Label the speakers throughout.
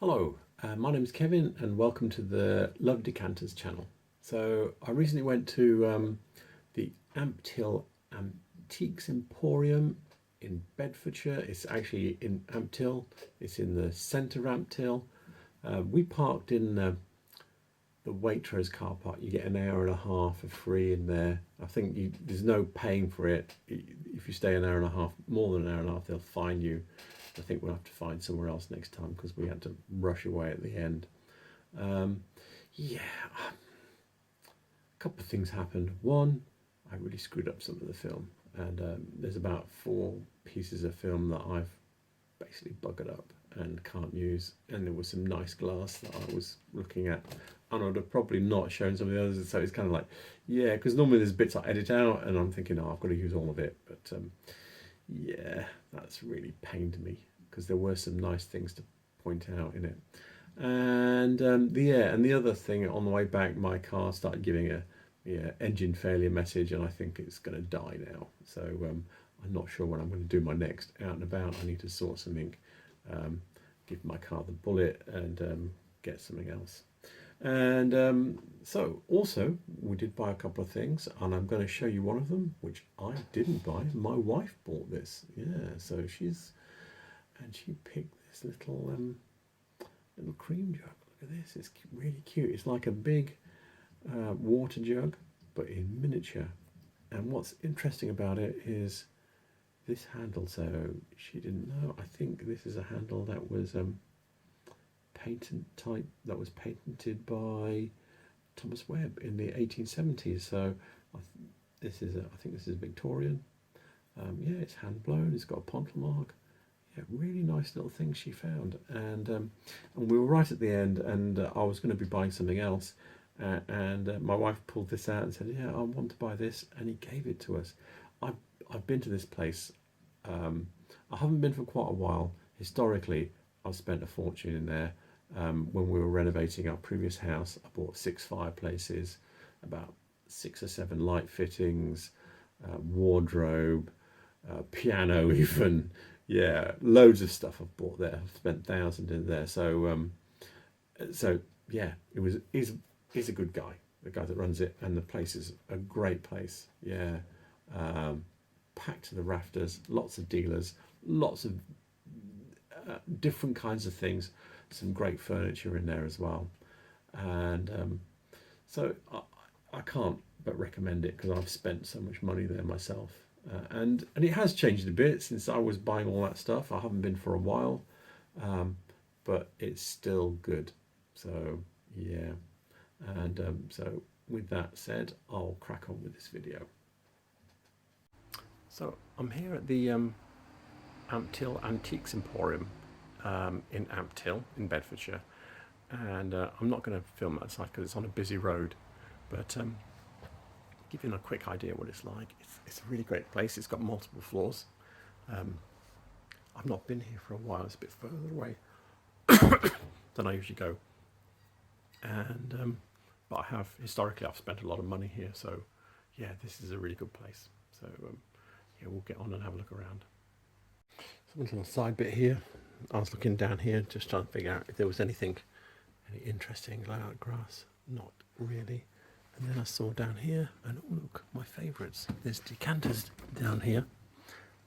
Speaker 1: Hello, my name is Kevin and welcome to the Love Decanters channel. So I recently went to the Ampthill Antiques Emporium in Bedfordshire. It's actually in Ampthill, it's in the centre of Ampthill. We parked in the Waitrose car park. You get an hour and a half for free in there. I think there's no paying for it. If you stay an hour and a half, more than an hour and a half, they'll fine you. I think we'll have to find somewhere else next time because we had to rush away at the end. Yeah, a couple of things happened. One, I really screwed up some of the film, and there's about 4 pieces of film that I've basically buggered up and can't use. And there was some nice glass that I was looking at, and I'd have probably not shown some of the others. So it's kind of like, yeah, because normally there's bits I edit out, and I'm thinking, oh, I've got to use all of it, but. Yeah, that's really pained me because there were some nice things to point out in it. And the other thing, on the way back, my car started giving a engine failure message, and I think it's going to die now. So I'm not sure when I'm going to do my next out and about. I need to sort something, give my car the bullet, and get something else. And so also we did buy a couple of things, and I'm going to show you one of them which I didn't buy. My wife bought this. Yeah, so she picked this little cream jug. Look at this, it's really cute. It's like a big water jug but in miniature, and what's interesting about it is this handle. So she didn't know. I think this is a handle that was patented by Thomas Webb in the 1870s. So I think this is Victorian. Yeah, it's hand blown. It's got a pontle mark. Yeah, really nice little thing she found. And we were right at the end, and I was going to be buying something else. And my wife pulled this out and said, "Yeah, I want to buy this," and he gave it to us. I've been to this place. I haven't been for quite a while. Historically, I've spent a fortune in there. When we were renovating our previous house, I bought 6 fireplaces, about 6 or 7 light fittings, wardrobe, piano even. Yeah, loads of stuff I've bought there. I've spent thousands in there. So yeah, he's a good guy, the guy that runs it, and the place is a great place. Yeah, packed to the rafters, lots of dealers, lots of different kinds of things. Some great furniture in there as well, and so I can't but recommend it because I've spent so much money there myself, and it has changed a bit since I was buying all that stuff. I haven't been for a while, but it's still good. So yeah, and so with that said, I'll crack on with this video. So I'm here at the Ampthill Antiques Emporium in Ampthill in Bedfordshire, and I'm not going to film outside because it's on a busy road, but give you a quick idea what it's like. It's a really great place. It's got multiple floors. I've not been here for a while. It's a bit further away than I usually go, and but I have historically I've spent a lot of money here, so yeah, this is a really good place. So yeah, we'll get on and have a look around. So a little side bit here. I was looking down here, just trying to figure out if there was any interesting layout grass. Not really. And then I saw down here, and oh look, my favourites. There's decanters down here,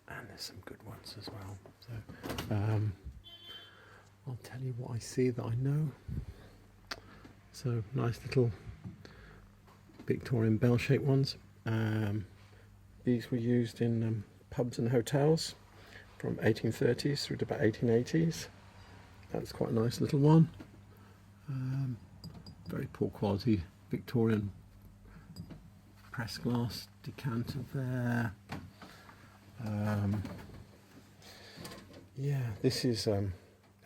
Speaker 1: and there's some good ones as well. So I'll tell you what I see that I know. So nice little Victorian bell-shaped ones. These were used in pubs and hotels from 1830s through to about 1880s. That's quite a nice little one. Very poor quality Victorian press glass decanter there. Yeah, this is oh,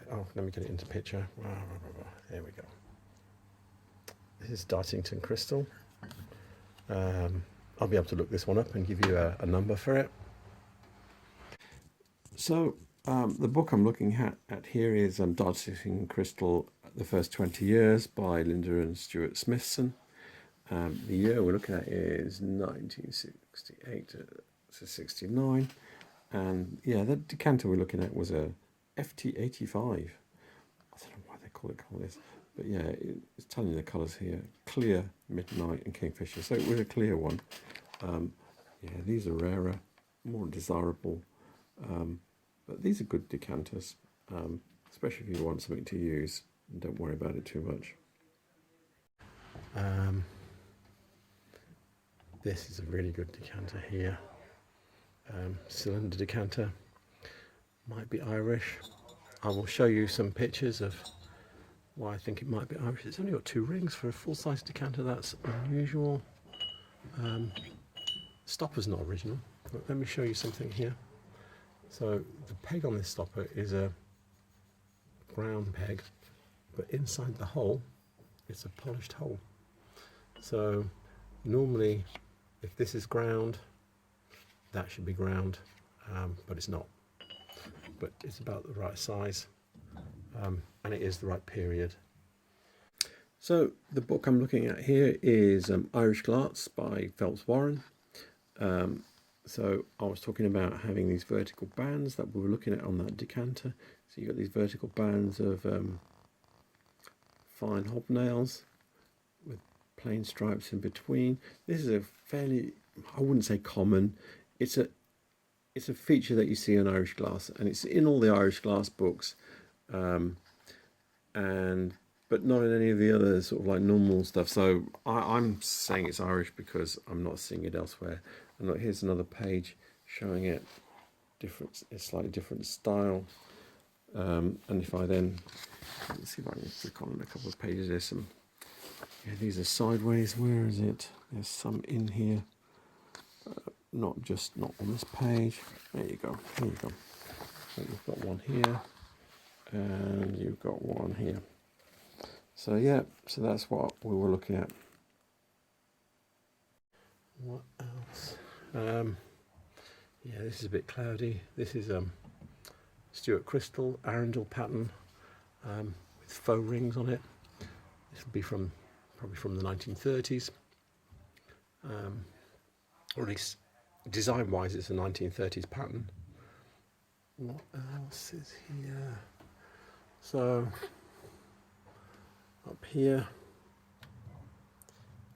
Speaker 1: let me get it into picture. There we go. This is Dartington crystal. I'll be able to look this one up and give you a number for it. So the book I'm looking at here is Dartington Crystal, the First 20 Years by Linda and Stuart Smithson. The year we're looking at is 1968 to 69. And yeah, the decanter we're looking at was a FT85. I don't know why call this. But yeah, it's telling you the colours here: clear, midnight, and kingfisher. So it was a clear one. Yeah, these are rarer, more desirable, but these are good decanters, especially if you want something to use and don't worry about it too much. This is a really good decanter here. Cylinder decanter, might be Irish. I will show you some pictures of why I think it might be Irish. It's only got 2 rings for a full-size decanter. That's unusual. Stopper's not original. But let me show you something here. So the peg on this stopper is a ground peg, but inside the hole it's a polished hole. So normally if this is ground, that should be ground, but it's not. But it's about the right size, and it is the right period. So the book I'm looking at here is Irish Glass by Phelps Warren. So I was talking about having these vertical bands that we were looking at on that decanter. So you've got these vertical bands of fine hobnails with plain stripes in between. This is a fairly, I wouldn't say common, it's a feature that you see in Irish glass, and it's in all the Irish glass books, but not in any of the other sort of like normal stuff. So I'm saying it's Irish because I'm not seeing it elsewhere. And look, here's another page showing it different, a slightly different style. And if I then, let's see if I can click on a couple of pages. There's some, yeah, these are sideways. Where is it? There's some in here. Not on this page. There you go. Here you go. So you've got one here, and you've got one here. So yeah, so that's what we were looking at. What else? Yeah, this is a bit cloudy. This is Stuart crystal, Arundel pattern, with faux rings on it. This will be probably from the 1930s, or at least design-wise, it's a 1930s pattern. What else is here? So up here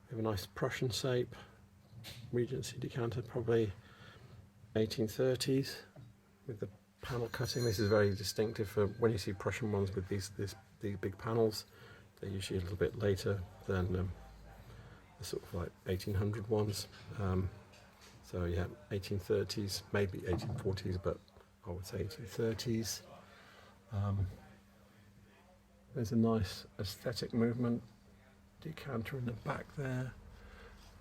Speaker 1: we have a nice Prussian shape Regency decanter, probably 1830s, with the panel cutting. This is very distinctive for when you see Prussian ones with these big panels. They're usually a little bit later than the sort of like 1800 ones. So yeah, 1830s, maybe 1840s, but I would say 1830s. There's a nice aesthetic movement decanter in the back there.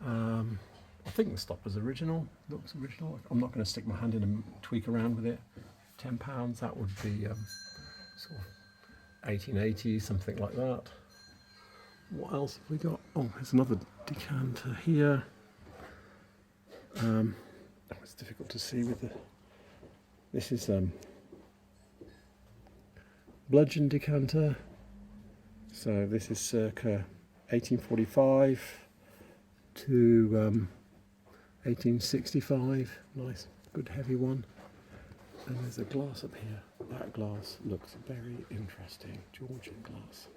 Speaker 1: I think the stopper's original, looks original. I'm not going to stick my hand in and tweak around with it. £10, that would be sort of 1880s, something like that. What else have we got? Oh, there's another decanter here. It's difficult to see with the. This is bludgeon decanter. So this is circa 1845 to 1865. Nice, good heavy one. And there's a glass up here. That glass looks very interesting. Georgian glass.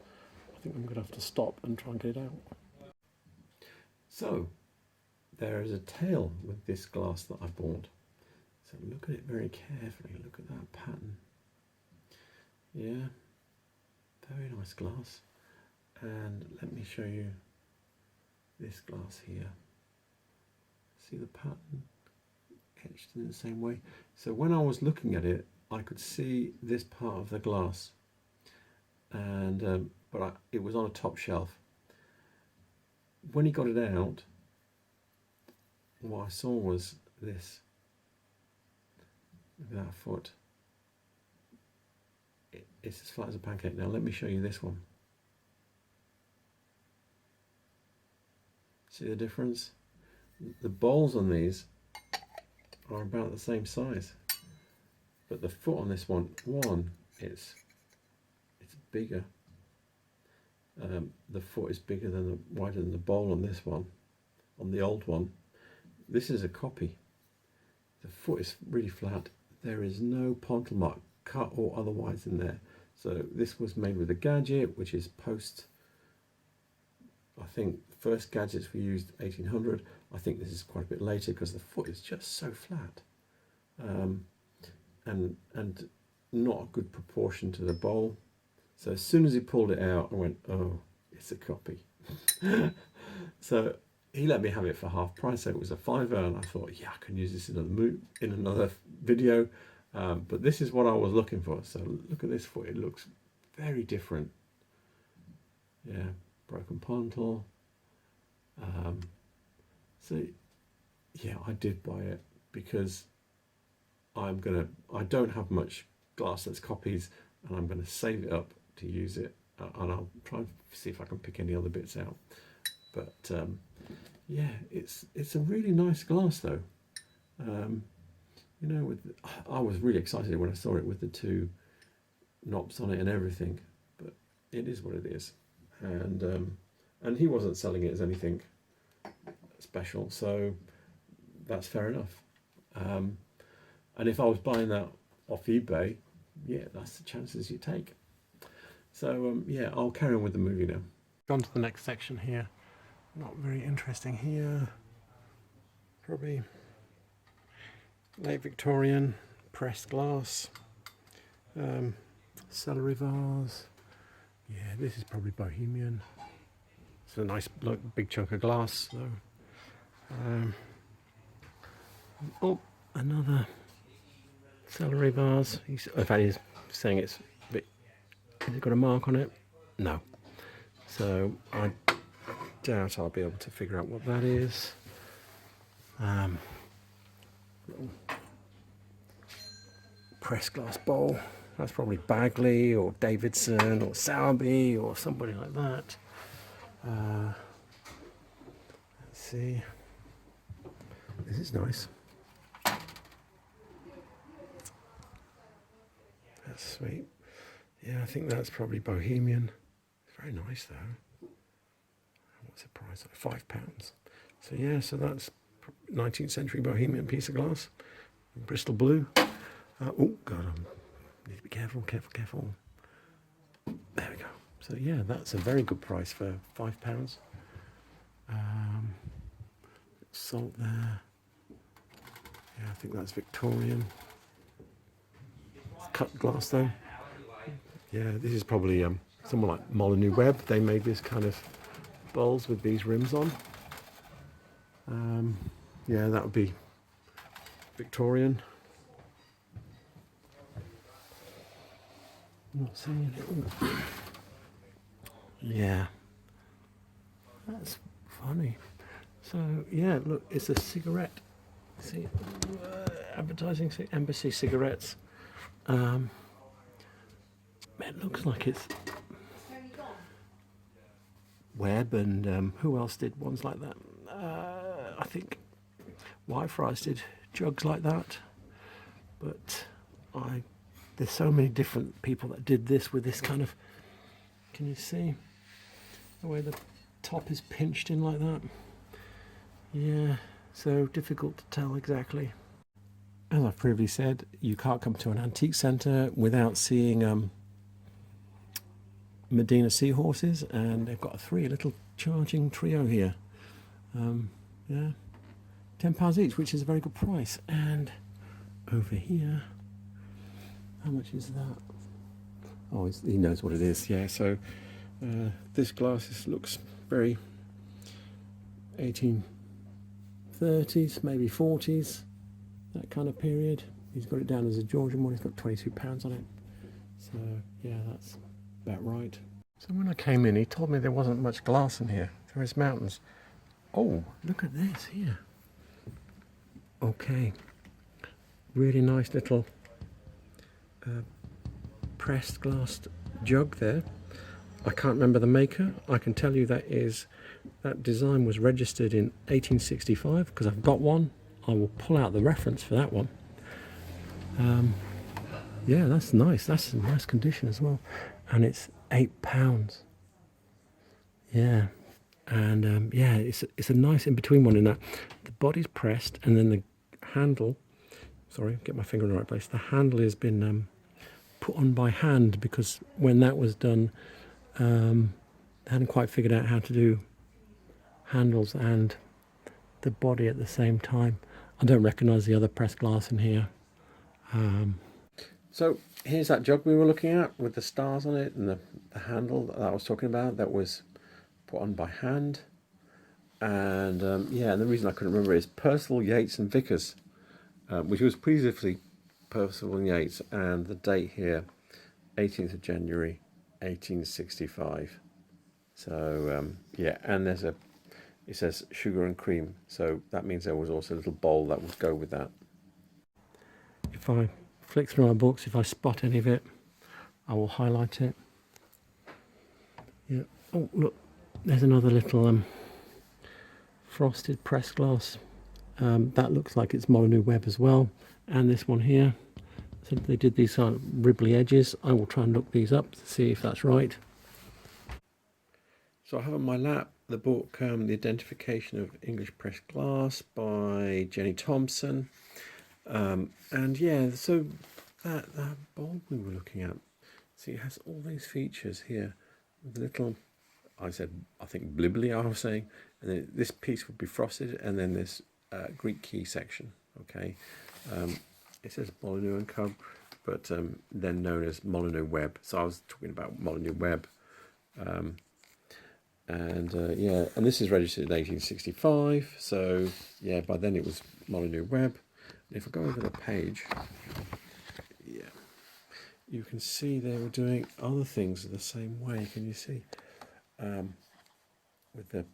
Speaker 1: I think I'm going to have to stop and try and get it out. So there is a tail with this glass that I bought. So look at it very carefully. Look at that pattern. Yeah, very nice glass. And let me show you this glass here. See the pattern etched in the same way. So when I was looking at it, I could see this part of the glass, and it was on a top shelf. When he got it out, what I saw was this. Look at that foot. It's as flat as a pancake. Now let me show you this one. See the difference? The bowls on these are about the same size, but the foot on this one, it's bigger. The foot is bigger than wider than the bowl on this one, on the old one. This is a copy. The foot is really flat. There is no pontle mark, cut or otherwise, in there. So this was made with a gadget, which is post, I think the first gadgets were used 1800. I think this is quite a bit later because the foot is just so flat, and not a good proportion to the bowl. So as soon as he pulled it out, I went, oh, it's a copy. So he let me have it for half price. So it was a £5, and I thought, yeah, I can use this in another video. But this is what I was looking for. So look at this foot. It looks very different. Yeah, broken pontal. So yeah, I did buy it because I don't have much glass that's copies, and I'm going to save it up to use it, and I'll try and see if I can pick any other bits out. But yeah, it's a really nice glass though. You know, I was really excited when I saw it with the two knobs on it and everything, but it is what it is. And he wasn't selling it as anything special, so that's fair enough. And if I was buying that off eBay, yeah, that's the chances you take. So yeah, I'll carry on with the movie now. On to the next section here. Not very interesting here. Probably late Victorian pressed glass, celery vase. Yeah, this is probably Bohemian. It's a nice big chunk of glass though. Oh, another celery vase. In fact, he's saying it's a bit. Has it got a mark on it? No. So I doubt I'll be able to figure out what that is. Little pressed glass bowl. That's probably Bagley or Davidson or Sowerby or somebody like that. Let's see. This is nice. That's sweet. Yeah, I think that's probably Bohemian. It's very nice though. What's the price? Like £5. So yeah, so that's 19th century Bohemian piece of glass. Bristol blue. Oh God, I need to be careful. There we go. So yeah, that's a very good price for £5. Salt there. Yeah, I think that's Victorian. Cut glass though. Yeah, this is probably someone like Molyneux Webb. They made this kind of bowls with these rims on. Yeah, that would be Victorian. Not seeing it. Ooh. Yeah, that's funny. So yeah, look, it's a cigarette. See, advertising embassy cigarettes. It looks like it's Webb and who else did ones like that? I think Whitefriars did jugs like that, but there's so many different people that did this with this kind of, can you see the way the top is pinched in like that? Yeah, so difficult to tell exactly. As I've previously said, you can't come to an antique centre without seeing Medina seahorses, and they've got a little charging trio here. Yeah, £10 each, which is a very good price. And over here, how much is that? Oh, he knows what it is. Yeah, so this glass looks very 1830s, maybe 40s, that kind of period. He's got it down as a Georgian one. He's got £22 on it. So yeah, that's about right. So when I came in, he told me there wasn't much glass in here. There is mountains. Oh, look at this here. Okay, really nice little pressed glass jug there. I can't remember the maker. I can tell you that design was registered in 1865 because I've got one. I will pull out the reference for that one. Yeah, that's nice. That's in nice condition as well. And it's £8. Yeah, and yeah, it's a nice in between one in that the body's pressed and then the handle. Sorry, get my finger in the right place. The handle has been put on by hand, because when that was done, they hadn't quite figured out how to do handles and the body at the same time. I don't recognise the other pressed glass in here. So here's that jug we were looking at with the stars on it and the handle that I was talking about. That was put on by hand. And yeah, and the reason I couldn't remember is Percival, Yates and Vickers, which was previously Percival and Yates, and the date here, 18th of January 1865. So yeah, and it says sugar and cream, so that means there was also a little bowl that would go with that. If I flick through my books, if I spot any of it, I will highlight it. Yeah. Oh look, there's another little frosted pressed glass. That looks like it's Molyneux Webb as well, and this one here. So they did these ribbly edges. I will try and look these up to see if that's right. So I have on my lap the book, The Identification of English Pressed Glass by Jenny Thompson. And yeah, so that bowl we were looking at, see, it has all these features here. The little, I think blibbly I was saying, and then this piece would be frosted, and then this Greek key section, okay. It says Molyneux and Co, but then known as Molyneux Webb. So I was talking about Molyneux Webb. Yeah, and this is registered in 1865, so yeah, by then it was Molyneux Webb. And if I go over the page, yeah, you can see they were doing other things the same way. Can you see? With the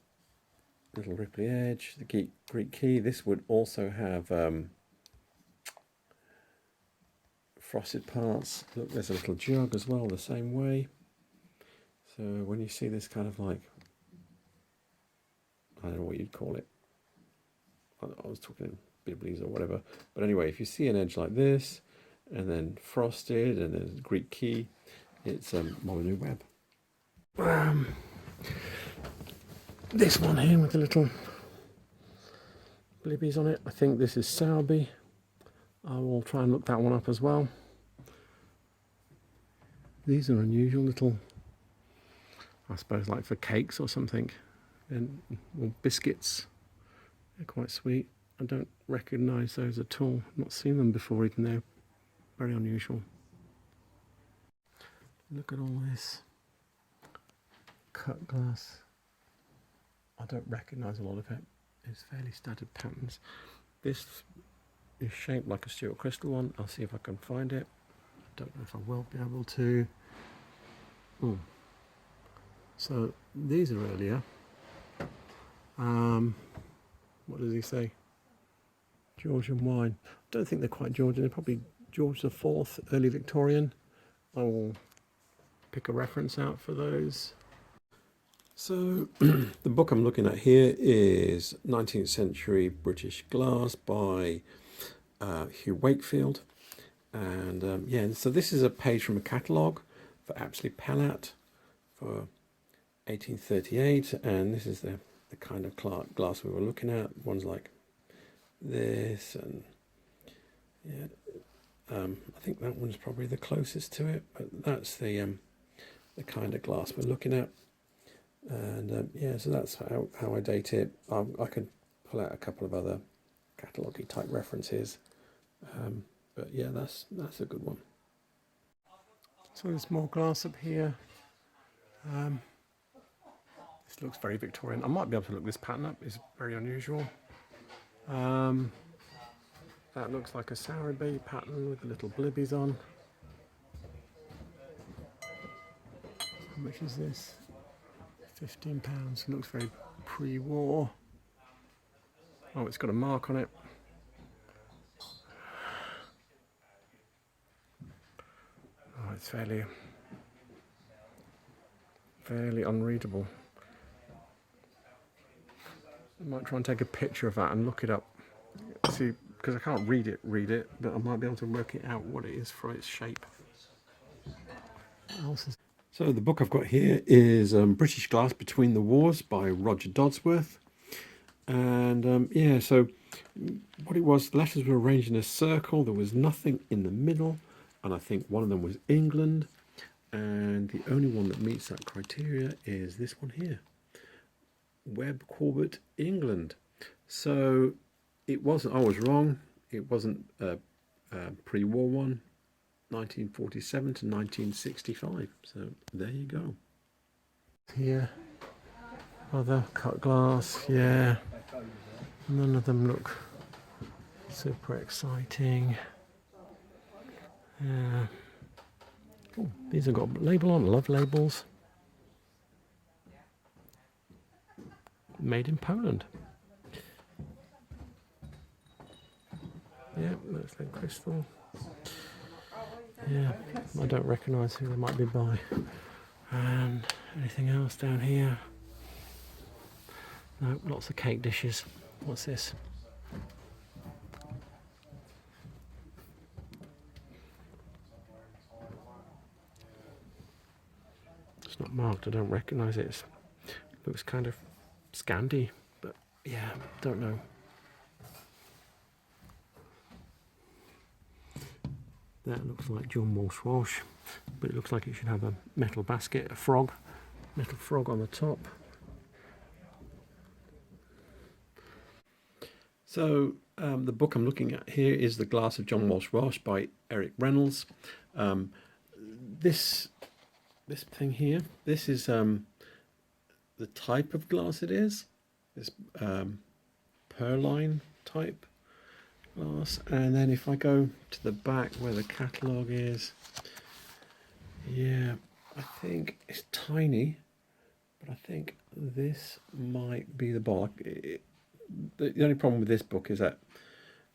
Speaker 1: little ripply edge, the Greek key. This would also have frosted parts. Look, there's a little jug as well, the same way. So when you see this kind of like, I don't know what you'd call it. I was talking bibblies or whatever. But anyway, if you see an edge like this, and then frosted, and then Greek key, it's Molyneux Webb. This one here with the little blibbies on it, I think this is Sowerby. I will try and look that one up as well. These are unusual little, I suppose like for cakes or something, and or biscuits. They're quite sweet. I don't recognise those at all. I've not seen them before, even though very unusual. Look at all this cut glass. I don't recognise a lot of it. It's fairly standard patterns. This is shaped like a Stuart crystal one. I'll see if I can find it. Don't know if I will be able to. Oh, so these are earlier. What does he say? Georgian wine. I don't think they're quite Georgian. They're probably George IV, early Victorian. I will pick a reference out for those. So the book I'm looking at here is 19th century British glass by Hugh Wakefield. And yeah, so this is a page from a catalogue for Apsley Pellat for 1838. And this is the kind of glass we were looking at. Ones like this, and yeah, I think that one's probably the closest to it, but that's the kind of glass we're looking at. And yeah, so that's how I date it. I could pull out a couple of other catalogue-y type references, but yeah, that's a good one. So there's more glass up here. This looks very Victorian. I might be able to look this pattern up. It's very unusual. That looks like a Sowerby pattern with the little blibbies on. How much is this? £15. Looks very pre-war. Oh, it's got a mark on it. Oh, it's fairly unreadable. I might try and take a picture of that and look it up. See, because I can't read it, but I might be able to work it out what it is for its shape. What else is... So the book I've got here is British Glass Between the Wars by Roger Dodsworth. And yeah, so what it was, the letters were arranged in a circle. There was nothing in the middle. and I think one of them was England, and the only one that meets that criteria is this one here, Webb Corbett, England. So it wasn't, I was wrong, it wasn't a pre-war one, 1947 to 1965. So there you go. Here, other cut glass, yeah, none of them look super exciting. Yeah. Oh, these have got a label on, love labels. Made in Poland. Yeah, that's the crystal. Yeah, I don't recognise who they might be by. And anything else down here? No, lots of cake dishes. What's this? It's not marked, I don't recognise it. It looks kind of Scandi, but yeah, don't know. That looks like John Walsh, but it looks like it should have a metal basket, a frog, metal frog on the top. So the book I'm looking at here is The Glass of John Walsh by Reynolds. This thing here, this is the type of glass it is. This Perline type glass. And then if I go to the back where the catalogue is, yeah, I think it's tiny, but I think this might be the bulk. The only problem with this book is that,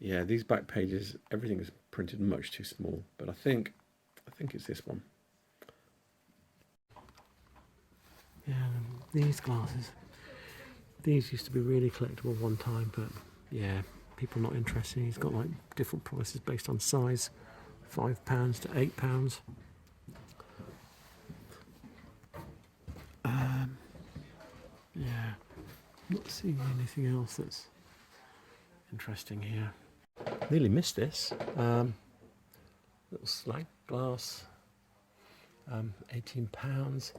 Speaker 1: yeah, these back pages, everything is printed much too small. But I think it's this one. Yeah, these glasses. These used to be really collectible one time, but yeah, people not interested. He's got like different prices based on size, £5 to £8. Yeah, not seeing anything else that's interesting here. Nearly missed this. Little slag glass, £18.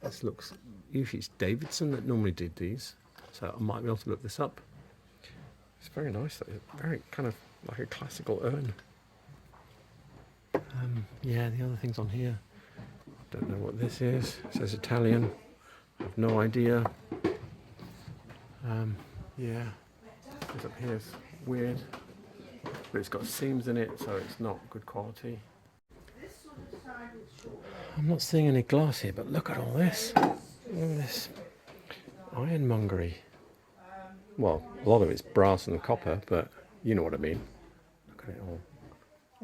Speaker 1: This looks, usually it's Davidson that normally did these, so I might be able to look this up. It's very nice though, very kind of like a classical urn. Yeah, the other things on here, don't know what this is. It says Italian, I have no idea. Yeah, this up here is weird, but it's got seams in it, so it's not good quality. I'm not seeing any glass here, but look at all this. Look at this ironmongery. Well, a lot of it's brass and copper, but you know what I mean. Look at it all.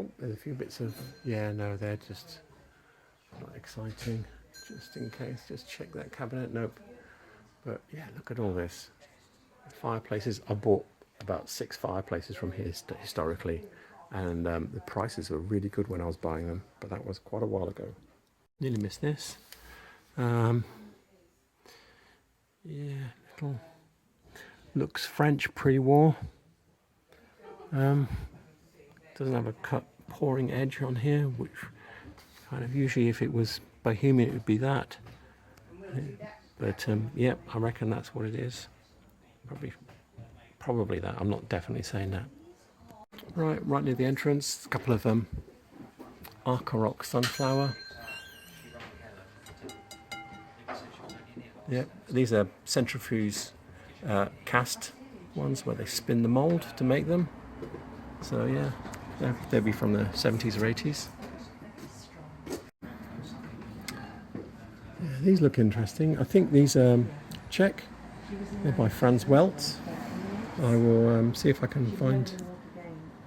Speaker 1: Oh, there's a few bits of, yeah, no, they're just not exciting. Just in case, just check that cabinet. Nope. But yeah, look at all this. Fireplaces. I bought about 6 fireplaces from here historically, and the prices were really good when I was buying them, but that was quite a while ago. Nearly missed this. Yeah, little looks French pre-war. Doesn't have a cut pouring edge on here, which kind of usually if it was Bohemian it would be that. But yeah, I reckon that's what it is. Probably that. I'm not definitely saying that. Right near the entrance, a couple of Arcaroc sunflower. Yeah, these are centrifuge cast ones where they spin the mould to make them. So yeah, they'll be from the 70s or 80s. Yeah, these look interesting. I think these are Czech. They're by Franz Weltz. I will see if I can find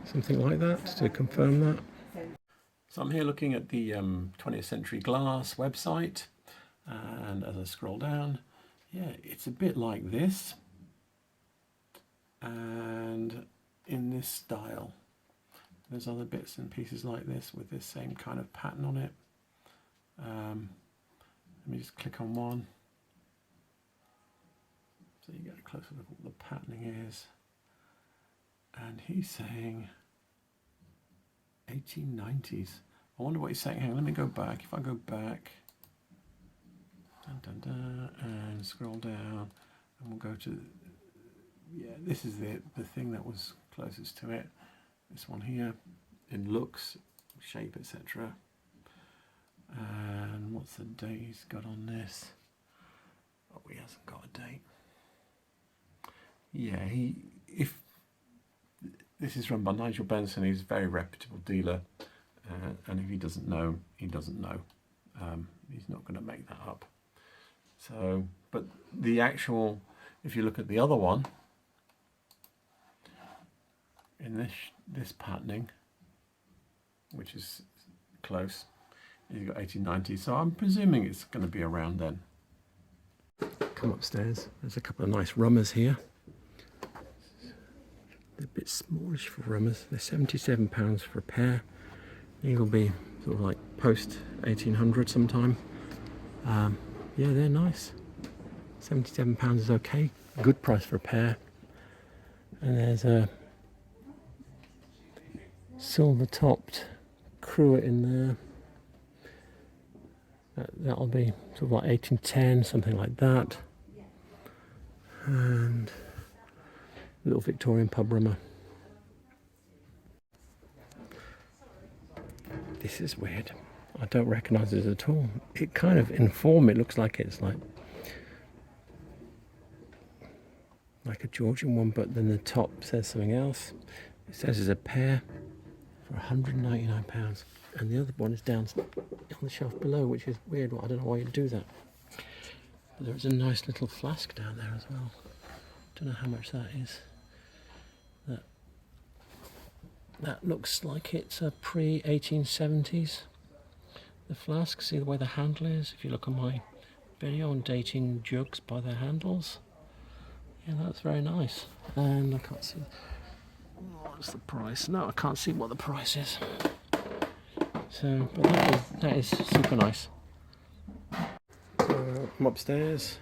Speaker 1: something like that to confirm that. So I'm here looking at the 20th Century Glass website, and as I scroll down, yeah, it's a bit like this, and in this style. There's other bits and pieces like this with this same kind of pattern on it. Let me just click on one. So you get a closer look at what the patterning is. And he's saying 1890s. I wonder what he's saying. Hang on, let me go back. If I go back, dun, dun, dun, and scroll down, and we'll go to, yeah, this is the thing that was closest to it. This one here, in looks, shape, etc. And what's the date he's got on this? Oh, he hasn't got a date. Yeah, if this is run by Nigel Benson, he's a very reputable dealer, and if he doesn't know, he doesn't know. He's not going to make that up. So, but the actual, if you look at the other one, in this patterning, which is close, you've got 1890. So I'm presuming it's going to be around then. Come upstairs. There's a couple of nice rummers here. They're a bit smallish for rummers. They're £77 for a pair. These will be sort of like post 1800 sometime. Yeah, they're nice. £77 is okay. Good price for a pair. And there's a silver-topped cruet in there. That'll be sort of like 1810, something like that. And a little Victorian pub rummer. This is weird. I don't recognise it at all. It kind of, in form, it looks like it's like a Georgian one, but then the top says something else. It says it's a pair for £199, and the other one is down on the shelf below, which is weird. I don't know why you'd do that. But there's a nice little flask down there as well. Don't know how much that is. That looks like it's a pre-1870s. The flask, see the way the handle is? If you look at my video on dating jugs by their handles. Yeah, that's very nice. And I can't see, what's the price? No, I can't see what the price is. So, but that is super nice. So, I'm upstairs.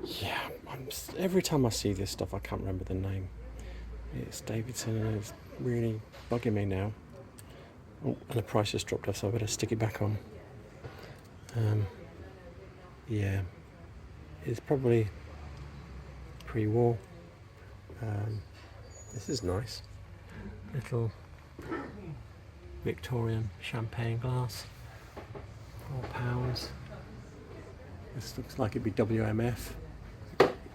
Speaker 1: Yeah, every time I see this stuff, I can't remember the name. It's Davidson, and it's really bugging me now. Oh, and the price just dropped off, so I better stick it back on. Yeah, it's probably pre-war. This is nice. Little Victorian champagne glass. £4. This looks like it'd be WMF.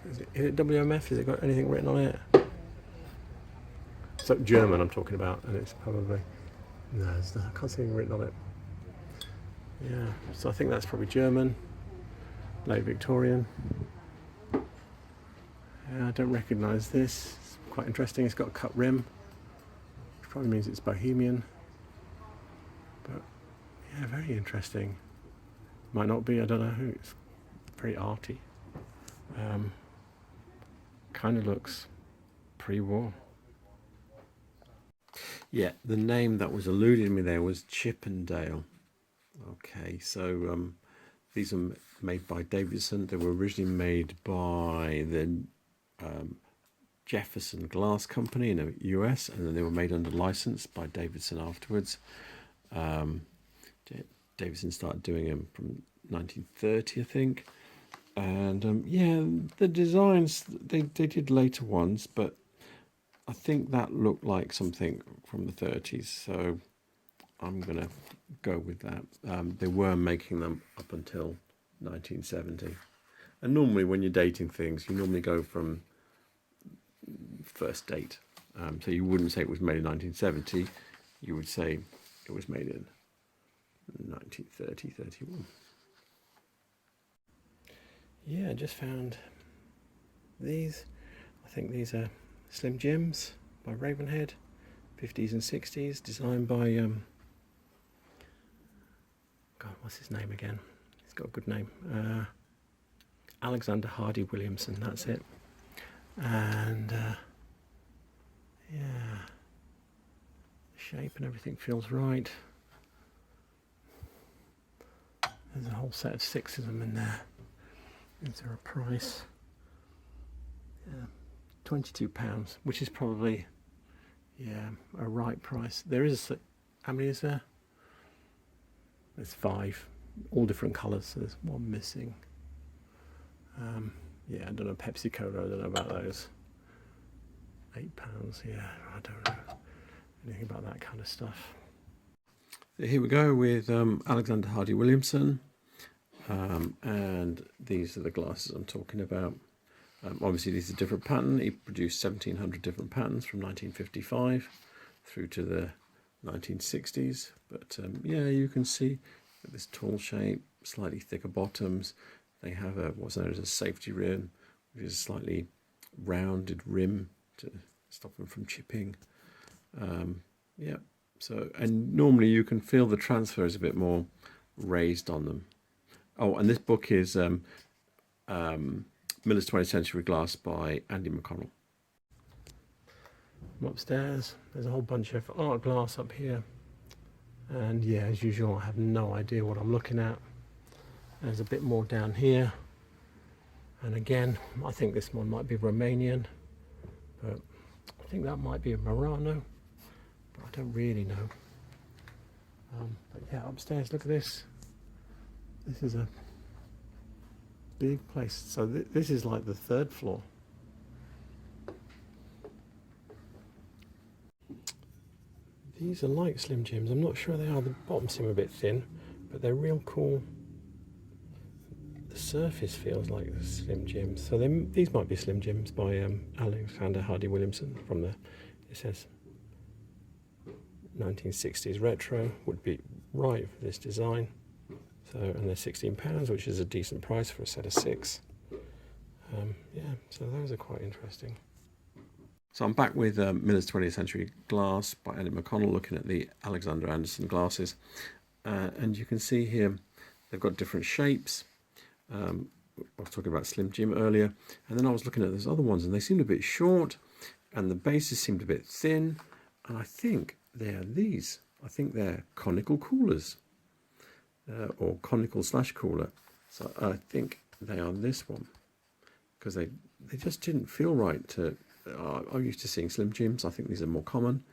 Speaker 1: Is it WMF? Has it got anything written on it? So German I'm talking about, and it's probably, no, I can't see anything written on it. Yeah, so I think that's probably German, late Victorian. Yeah, I don't recognise this. It's quite interesting. It's got a cut rim, which probably means it's Bohemian. But yeah, very interesting. Might not be, I don't know. It's very arty. Kind of looks pre-war. Yeah, the name that was eluding me there was Chippendale. Okay, so these are made by Davidson. They were originally made by the Jefferson Glass Company in the US, and then they were made under license by Davidson afterwards. Davidson started doing them from 1930, I think. And yeah, the designs, they did later ones, but I think that looked like something from the 30s, so I'm going to go with that. They were making them up until 1970. And normally when you're dating things, you normally go from first date. So you wouldn't say it was made in 1970, you would say it was made in 1930, 31. Yeah, I just found these. I think these are Slim Jims by Ravenhead, 50s and 60s, designed by, God, what's his name again? He's got a good name. Alexander Hardy Williamson, that's it. And, yeah, the shape and everything feels right. There's a whole set of 6 of them in there. Is there a price? Yeah. £22, which is probably Yeah, a right price. There is, how many is there? There's 5, all different colours. So there's one missing. Yeah, I don't know, Pepsi Cola, I don't know about those. £8, yeah, I don't know anything about that kind of stuff. So here we go with Alexander Hardy Williamson, and these are the glasses I'm talking about. Obviously these are a different pattern. He produced 1700 different patterns from 1955 through to the 1960s, but yeah, you can see this tall shape, slightly thicker bottoms. They have a what's known as a safety rim, which is a slightly rounded rim to stop them from chipping. Yeah, so, and normally you can feel the transfer is a bit more raised on them. Oh, and this book is Miller's 20th Century Glass by Andy McConnell. I'm upstairs, there's a whole bunch of art glass up here, and yeah, as usual I have no idea what I'm looking at. There's a bit more down here, and again I think this one might be Romanian, but I think that might be a Murano, but I don't really know. But yeah, upstairs, look at this. This is a big place. So this is like the 3rd floor. These are like Slim Jims. I'm not sure they are. The bottom seem a bit thin, but they're real cool. The surface feels like the Slim Jims. So these might be Slim Jims by Alexander Hardy Williamson from the, it says 1960s retro, would be right for this design. So, and they're £16, which is a decent price for a set of 6. Yeah, so those are quite interesting. So I'm back with Miller's 20th Century Glass by Andy McConnell, looking at the Alexander Anderson glasses. And you can see here they've got different shapes. I was talking about Slim Jim earlier, and then I was looking at those other ones, and they seemed a bit short, and the bases seemed a bit thin, and I think they're these. I think they're conical coolers, or conical / cooler. So I think they are this one, because they just didn't feel right to. I'm used to seeing Slim Jims. I think these are more common.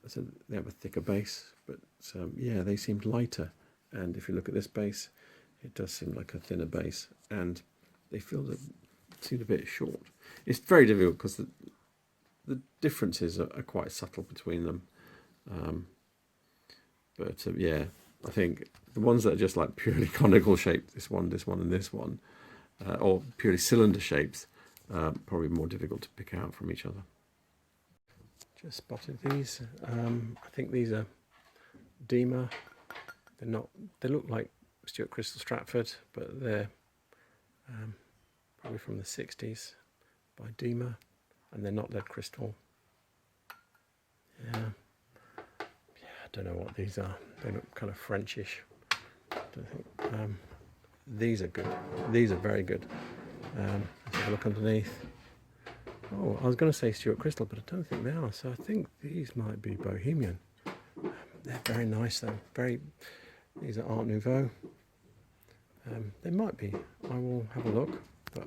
Speaker 1: So they have a thicker base, but yeah, they seemed lighter. And if you look at this base, it does seem like a thinner base, and they seem a bit short. It's very difficult because the differences are quite subtle between them. But yeah, I think the ones that are just like purely conical shaped, this one, and this one, or purely cylinder shapes, probably more difficult to pick out from each other. Just spotted these. I think these are Dima. They're not. They look like Stuart Crystal Stratford, but they're probably from the 60s by Dima, and they're not lead crystal. Yeah, I don't know what these are. They look kind of Frenchish. Don't think. These are good. These are very good. Let's have a look underneath. Oh, I was going to say Stuart Crystal, but I don't think they are. So I think these might be Bohemian. They're very nice though. These are Art Nouveau. They might be. I will have a look. But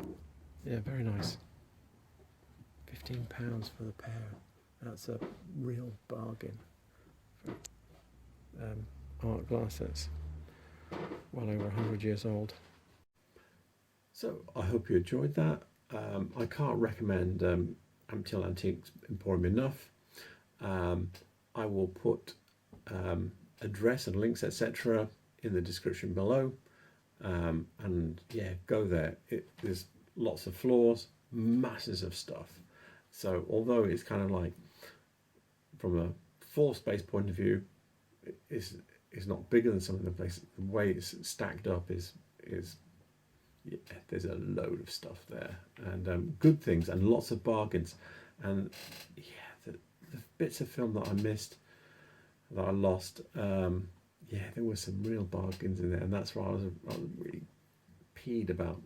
Speaker 1: yeah, very nice. £15 for the pair. That's a real bargain for art glass that's well over 100 years old. So I hope you enjoyed that. I can't recommend Ampthill Antiques Emporium enough. I will put address and links, etc., in the description below. And yeah, go there. There's lots of floors, masses of stuff. So although it's kind of like, from a floor space point of view, it's not bigger than some of the places. The way it's stacked up is yeah, there's a load of stuff there, and good things and lots of bargains. And yeah, the bits of film that I missed, that I lost, yeah, there were some real bargains in there, and that's why I was really peed about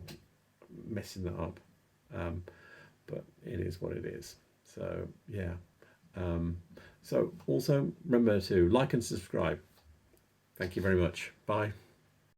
Speaker 1: messing that up. But it is what it is. So yeah. So also remember to like and subscribe. Thank you very much. Bye.